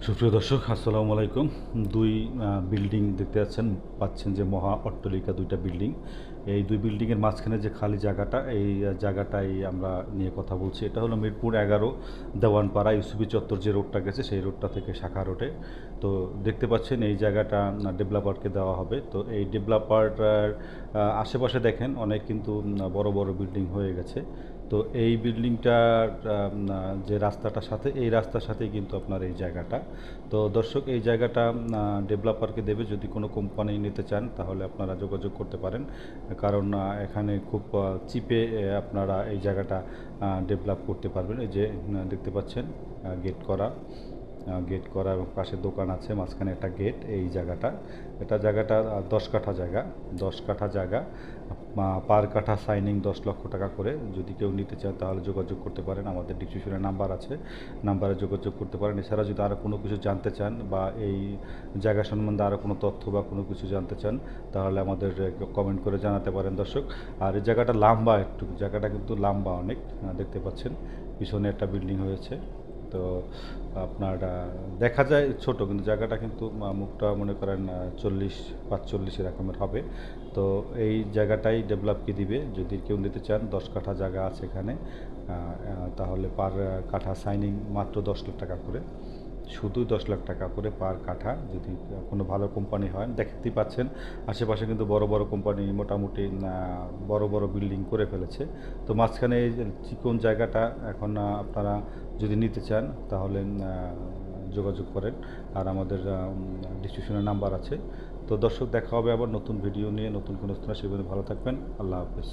সুপ্রিয় দর্শক, আসসালামু আলাইকুম। দুই বিল্ডিং দেখতে পাচ্ছেন যে মহা অট্টালিকা দুইটা বিল্ডিং। এই দুই বিল্ডিংয়ের মাঝখানে যে খালি জায়গাটা, এই জায়গাটাই আমরা নিয়ে কথা বলছি। এটা হলো মিরপুর 11 দেওয়ানপাড়া ইউসুফি চত্বর যে রোডটা গেছে, সেই রোডটা থেকে শাখা রোডে। তো দেখতে পাচ্ছেন এই জায়গাটা ডেভেলপারকে দেওয়া হবে। তো এই ডেভেলপারটার আশেপাশে দেখেন অনেক কিন্তু বড় বড় বিল্ডিং হয়ে গেছে। তো এই বিল্ডিংটার যে রাস্তাটার সাথে, এই রাস্তার সাথেই কিন্তু আপনার এই জায়গাটা। তো দর্শক, এই জায়গাটা ডেভেলপারকে দেবে। যদি কোনো কোম্পানি নিতে চান তাহলে আপনারা যোগাযোগ করতে পারেন, কারণ এখানে খুব চিপে আপনারা এই জায়গাটা ডেভেলপ করতে পারবেন। এই যে দেখতে পাচ্ছেন গেট করা এবং পাশে দোকান আছে, মাঝখানে একটা গেট। এই জায়গাটা 10 কাঠা জায়গা, 10 কাঠা জায়গা, পার কাঠা সাইনিং 10 লক্ষ টাকা করে। যদি কেউ নিতে চান তাহলে যোগাযোগ করতে পারেন, আমাদের ডিসক্রিপশনে নাম্বার আছে, নাম্বারে যোগাযোগ করতে পারেন। এছাড়া যদি আরও কোনো কিছু জানতে চান বা এই জায়গা সম্বন্ধে আরও কোনো তথ্য বা কোনো কিছু জানতে চান তাহলে আমাদের কমেন্ট করে জানাতে পারেন দর্শক। আর এই জায়গাটা লম্বা, জায়গাটা কিন্তু লম্বা অনেক, দেখতে পাচ্ছেন পিছনে একটা বিল্ডিং হয়েছে। তো আপনার দেখা যায় ছোট, কিন্তু জায়গাটা কিন্তু মুখটা মনে করেন 40-45 এরকমের হবে। তো এই জায়গাটাই ডেভেলপকে দিবে। যদি কেউ নিতে চান, 10 কাঠা জায়গা আছে এখানে, তাহলে পার কাঠা সাইনিং মাত্র 10 লাখ টাকা করে, শুধু 10 লাখ টাকা করে পার কাঠা। যদি কোনো ভালো কোম্পানি হয়, দেখতেই পাচ্ছেন আশেপাশে কিন্তু বড় বড় কোম্পানি মোটামুটি বড় বড় বিল্ডিং করে ফেলেছে। তো মাঝখানে এই যে চিকন জায়গাটা এখন আপনারা যদি নিতে চান তাহলে যোগাযোগ করেন। আর আমাদের ডিসক্রিপশনে নাম্বার আছে। তো দর্শক, দেখা হবে আবার নতুন ভিডিও নিয়ে, নতুন কোনো স্থানে। সেগুলো ভালো থাকবেন। আল্লাহ হাফেজ।